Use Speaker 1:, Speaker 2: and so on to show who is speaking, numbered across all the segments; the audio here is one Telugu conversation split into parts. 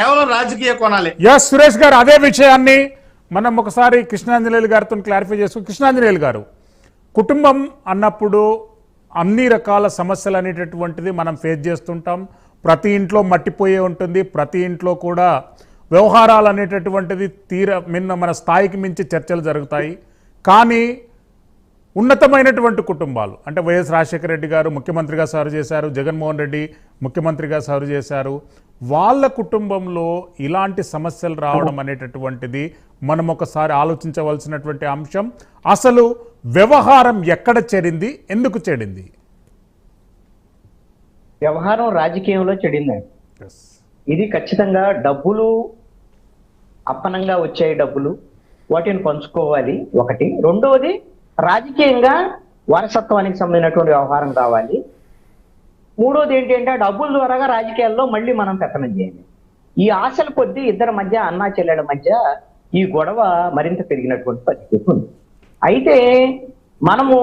Speaker 1: కేవలం రాజకీయ కోణాలే.
Speaker 2: ఎస్ సురేష్ గారు, అదే విషయాన్ని మనం ఒకసారి కృష్ణాంజనేయులు గారితో క్లారిఫై చేసుకుని, కృష్ణాంజనేయులు గారు, కుటుంబం అన్నప్పుడు అన్ని రకాల సమస్యలు అనేటటువంటిది మనం ఫేస్ చేస్తుంటాం. ప్రతి ఇంట్లో మట్టిపోయే ఉంటుంది, ప్రతి ఇంట్లో కూడా వ్యవహారాలు అనేటటువంటిది మన స్థాయికి మించి చర్చలు జరుగుతాయి. కానీ ఉన్నతమైనటువంటి కుటుంబాలు అంటే వైఎస్ రాజశేఖర రెడ్డి గారు ముఖ్యమంత్రిగా సర్వ్ చేశారు, జగన్మోహన్ రెడ్డి ముఖ్యమంత్రిగా సర్వ్ చేశారు. వాళ్ళ కుటుంబంలో ఇలాంటి సమస్యలు రావడం అనేటటువంటిది మనం ఒకసారి ఆలోచించవలసినటువంటి అంశం. అసలు వ్యవహారం ఎక్కడ చెడింది, ఎందుకు చెడింది?
Speaker 3: వ్యవహారం రాజకీయంలో చెడిందండి. ఇది ఖచ్చితంగా డబ్బులు అప్పనంగా వచ్చాయి, డబ్బులు వాటిని పంచుకోవాలి ఒకటి. రెండవది రాజకీయంగా వారసత్వానికి సంబంధించినటువంటి వ్యవహారం కావాలి. మూడోది ఏంటంటే డబ్బుల ద్వారాగా రాజకీయాల్లో మళ్ళీ మనం పెత్తనం చేయాలి. ఈ ఆశల కొద్దీ ఇద్దరి మధ్య, అన్నా చెల్లెల మధ్య ఈ గొడవ మరింత పెరిగినటువంటి పరిస్థితి ఉంది. అయితే మనము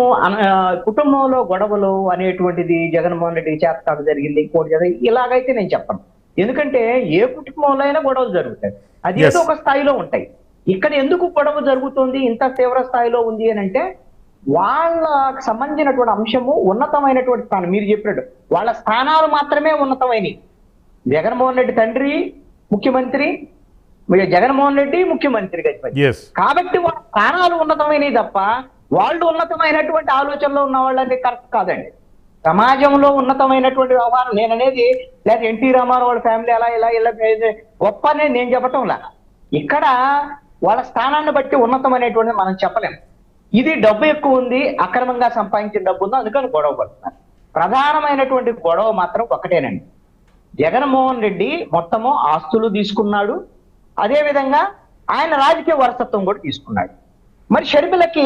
Speaker 3: కుటుంబంలో గొడవలు అనేటువంటిది జగన్మోహన్ రెడ్డి చేతకాడు జరిగింది, ఇంకోటి జరిగింది ఇలాగైతే నేను చెప్పను. ఎందుకంటే ఏ కుటుంబంలో అయినా గొడవలు జరుగుతాయి, అది ఏదో ఒక స్థాయిలో ఉంటాయి. ఇక్కడ ఎందుకు గొడవ జరుగుతుంది, ఇంత తీవ్ర స్థాయిలో ఉంది అని అంటే వాళ్ళకు సంబంధించినటువంటి అంశము ఉన్నతమైనటువంటి స్థానం. మీరు చెప్పినట్టు వాళ్ళ స్థానాలు మాత్రమే ఉన్నతమైనవి. జగన్మోహన్ రెడ్డి తండ్రి ముఖ్యమంత్రి, జగన్మోహన్ రెడ్డి ముఖ్యమంత్రిగా కాబట్టి వాళ్ళ స్థానాలు ఉన్నతమైనవి తప్ప వాళ్ళు ఉన్నతమైనటువంటి ఆలోచనలో ఉన్న వాళ్ళని కరెక్ట్ కాదండి. సమాజంలో ఉన్నతమైనటువంటి వ్యవహారం నేను అనేది లేదా ఎన్టీ రామారావు వాళ్ళ ఫ్యామిలీ అలా ఇలా ఇలా గొప్ప అనేది నేను చెప్పటంలా. ఇక్కడ వాళ్ళ స్థానాన్ని బట్టి ఉన్నతం అనేటువంటిది మనం చెప్పలేము. ఇది డబ్బు ఎక్కువ ఉంది, అక్రమంగా సంపాదించిన డబ్బు ఉంది, అందుకని గొడవ పడుతున్నారు. ప్రధానమైనటువంటి గొడవ మాత్రం ఒకటేనండి. జగన్మోహన్ రెడ్డి మొత్తము ఆస్తులు తీసుకున్నాడు, అదేవిధంగా ఆయన రాజకీయ వారసత్వం కూడా తీసుకున్నాడు. మరి షర్మిలకి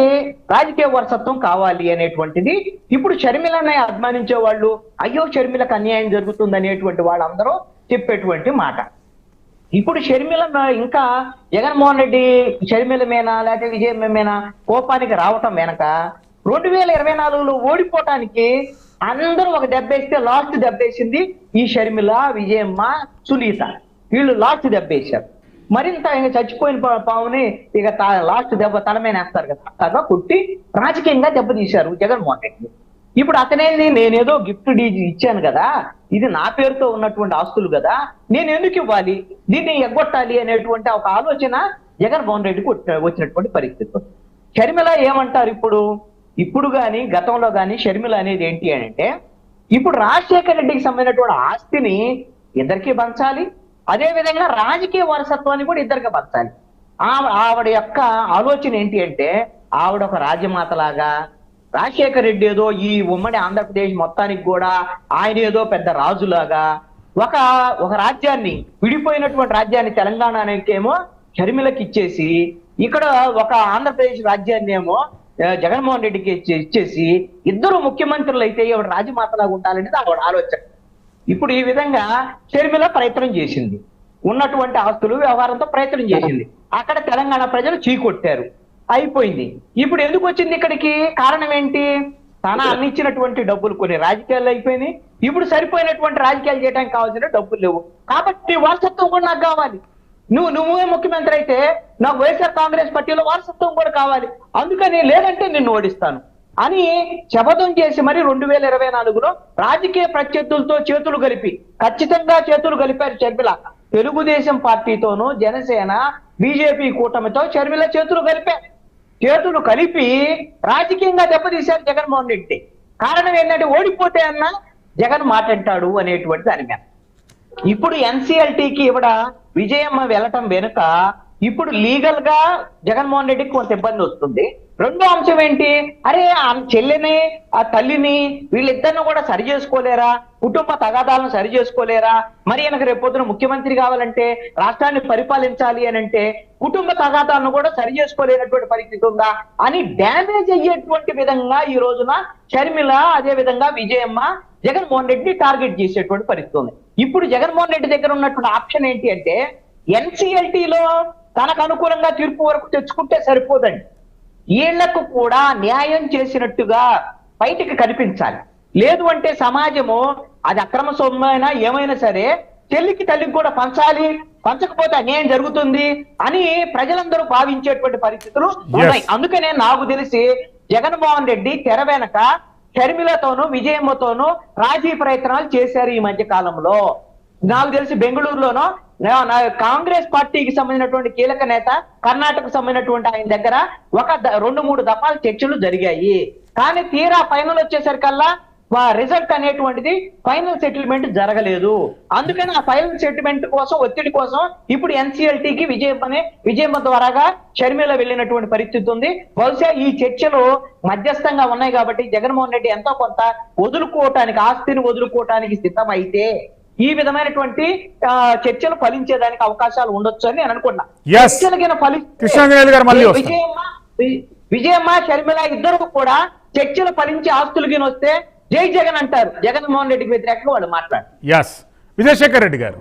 Speaker 3: రాజకీయ వారసత్వం కావాలి అనేటువంటిది ఇప్పుడు షర్మిలని అభిమానించే వాళ్ళు అయ్యో షర్మిలకు అన్యాయం జరుగుతుంది అనేటువంటి వాళ్ళందరూ చెప్పేటువంటి మాట. ఇప్పుడు షర్మిల ఇంకా జగన్మోహన్ రెడ్డి షర్మిల మీద లేకపోతే విజయం మీద కోపానికి రావటం వెనక 2024లో ఓడిపోవటానికి అందరూ ఒక దెబ్బేస్తే లాస్ట్ దెబ్బేసింది ఈ షర్మిల, విజయమ్మ, సునీత. వీళ్ళు లాస్ట్ దెబ్బేశారు. మరింత చచ్చిపోయిన పావుని ఇక లాస్ట్ దెబ్బ తలమైన వేస్తారు కదా, కొట్టి రాజకీయంగా దెబ్బతీశారు జగన్మోహన్ రెడ్డి. ఇప్పుడు అతనేంది, నేనేదో గిఫ్ట్ ఇచ్చాను కదా, ఇది నా పేరుతో ఉన్నటువంటి ఆస్తులు కదా, నేను ఎందుకు ఇవ్వాలి, దీన్ని ఎగ్గొట్టాలి అనేటువంటి ఒక ఆలోచన జగన్మోహన్ రెడ్డికి వచ్చినటువంటి పరిస్థితి. షర్మిల ఏమంటారు ఇప్పుడు కానీ గతంలో కానీ షర్మిల అనేది ఏంటి అని అంటే ఇప్పుడు రాజశేఖర రెడ్డికి సంబంధించినటువంటి ఆస్తిని ఇద్దరికి పంచాలి, అదేవిధంగా రాజకీయ వారసత్వాన్ని కూడా ఇద్దరికి పంచాలి. ఆవిడ యొక్క ఆలోచన ఏంటి అంటే ఆవిడ ఒక రాజ్యమాతలాగా, రాజశేఖర రెడ్డి ఏదో ఈ ఉమ్మడి ఆంధ్రప్రదేశ్ మొత్తానికి కూడా ఆయన ఏదో పెద్ద రాజులాగా ఒక రాజ్యాన్ని, విడిపోయినటువంటి రాజ్యాన్ని తెలంగాణకేమో షర్మిలకి ఇచ్చేసి ఇక్కడ ఒక ఆంధ్రప్రదేశ్ రాజ్యాన్ని ఏమో జగన్మోహన్ రెడ్డికి ఇచ్చేసి ఇద్దరు ముఖ్యమంత్రులు అయితే ఆవిడ రాజమాతలాగా ఉండాలనేది ఆవిడ ఆలోచన. ఇప్పుడు ఈ విధంగా షర్మిల ప్రయత్నం చేసింది, ఉన్నటువంటి ఆస్తులు వ్యవహారంతో ప్రయత్నం చేసింది. అక్కడ తెలంగాణ ప్రజలు చీకొట్టారు, అయిపోయింది. ఇప్పుడు ఎందుకు వచ్చింది ఇక్కడికి, కారణం ఏంటి, తన అందించినటువంటి డబ్బులు కొన్ని రాజకీయాలు అయిపోయినాయి. ఇప్పుడు సరిపోయినటువంటి రాజకీయాలు చేయడానికి కావాల్సిన డబ్బులు లేవు, కాబట్టి వారసత్వం కూడా నాకు కావాలి. నువ్వే ముఖ్యమంత్రి అయితే నాకు వైఎస్ఆర్ కాంగ్రెస్ పార్టీలో వారసత్వం కూడా కావాలి, అందుకని లేదంటే నిన్ను ఓడిస్తాను అని శపథం చేసి మరి 2024లో రాజకీయ ప్రత్యర్థులతో చేతులు కలిపి, ఖచ్చితంగా చేతులు కలిపారు షర్మిల. తెలుగుదేశం పార్టీతోనూ జనసేన బీజేపీ కూటమితో షర్మిల చేతులు కలిపి రాజకీయంగా దెబ్బతీశారు జగన్మోహన్ రెడ్డి. కారణం ఏంటంటే ఓడిపోతే అన్న జగన్ మాట్లాడతాడు అనేటువంటి దాని మీద. ఇప్పుడు ఎన్సీఎల్టీకి ఇవిడ విజయమ్మ వెళ్ళటం వెనుక ఇప్పుడు లీగల్ గా జగన్మోహన్ రెడ్డికి కొంత ఇబ్బంది వస్తుంది. రెండో అంశం ఏంటి, అరే ఆ చెల్లిని ఆ తల్లిని వీళ్ళిద్దరిని కూడా సరి చేసుకోలేరా, కుటుంబ తగాదాలను సరి చేసుకోలేరా, మరి వెనక రేపొద్దున ముఖ్యమంత్రి కావాలంటే రాష్ట్రాన్ని పరిపాలించాలి అని అంటే కుటుంబ తగాదాలను కూడా సరి చేసుకోలేనటువంటి పరిస్థితి ఉందా అని డ్యామేజ్ అయ్యేటువంటి విధంగా ఈ రోజున షర్మిల అదే విధంగా విజయమ్మ జగన్మోహన్ రెడ్డిని టార్గెట్ చేసేటువంటి పరిస్థితి ఉంది. ఇప్పుడు జగన్మోహన్ రెడ్డి దగ్గర ఉన్నటువంటి ఆప్షన్ ఏంటి అంటే ఎన్సీఎల్టీలో తనకు అనుకూలంగా తీర్పు వరకు తెచ్చుకుంటే సరిపోదండి, వీళ్లకు కూడా న్యాయం చేసినట్టుగా బయటికి కనిపించాలి. లేదు అంటే సమాజము అది అక్రమ సొమ్మైనా ఏమైనా సరే చెల్లికి తల్లికి కూడా పంచాలి, పంచకపోతే అన్యాయం జరుగుతుంది అని ప్రజలందరూ భావించేటువంటి పరిస్థితులు ఉన్నాయి. అందుకనే నాకు తెలిసి జగన్మోహన్ రెడ్డి తెర వెనక షర్మిలతోనూ విజయమ్మతోనూ రాజీ ప్రయత్నాలు చేశారు ఈ మధ్య కాలంలో. నాకు తెలిసి బెంగళూరులోనో కాంగ్రెస్ పార్టీకి సంబంధించినటువంటి కీలక నేత, కర్ణాటకకు సంబంధించినటువంటి ఆయన దగ్గర ఒక 2-3 దఫాలు చర్చలు జరిగాయి. కానీ తీరా ఫైనల్ వచ్చేసరికల్లా రిజల్ట్ అనేటువంటిది ఫైనల్ సెటిల్మెంట్ జరగలేదు. అందుకని ఆ ఫైనల్ సెటిల్మెంట్ కోసం, ఒత్తిడి కోసం ఇప్పుడు ఎన్సీఎల్టీకి విజయమ్మ ద్వారాగా షర్మిల వెళ్ళినటువంటి పరిస్థితి ఉంది. బహుశా ఈ చర్చలు మధ్యస్థంగా ఉన్నాయి కాబట్టి జగన్మోహన్ రెడ్డి ఎంతో కొంత వదులుకోవటానికి, ఆస్తిని వదులుకోవటానికి సిద్ధమైతే ఈ విధమైనటువంటి చర్చలు ఫలించేదానికి అవకాశాలు ఉండొచ్చు అని నేను అనుకున్నా. విజయమ్మ షర్మిల ఇద్దరు కూడా చర్చలు ఫలించి ఆస్తులు వస్తే జై జగన్ అంటారు. జగన్మోహన్ రెడ్డికి వ్యతిరేకంగా వాళ్ళు మాట్లాడారు.
Speaker 2: విజయశేఖర్ రెడ్డి గారు,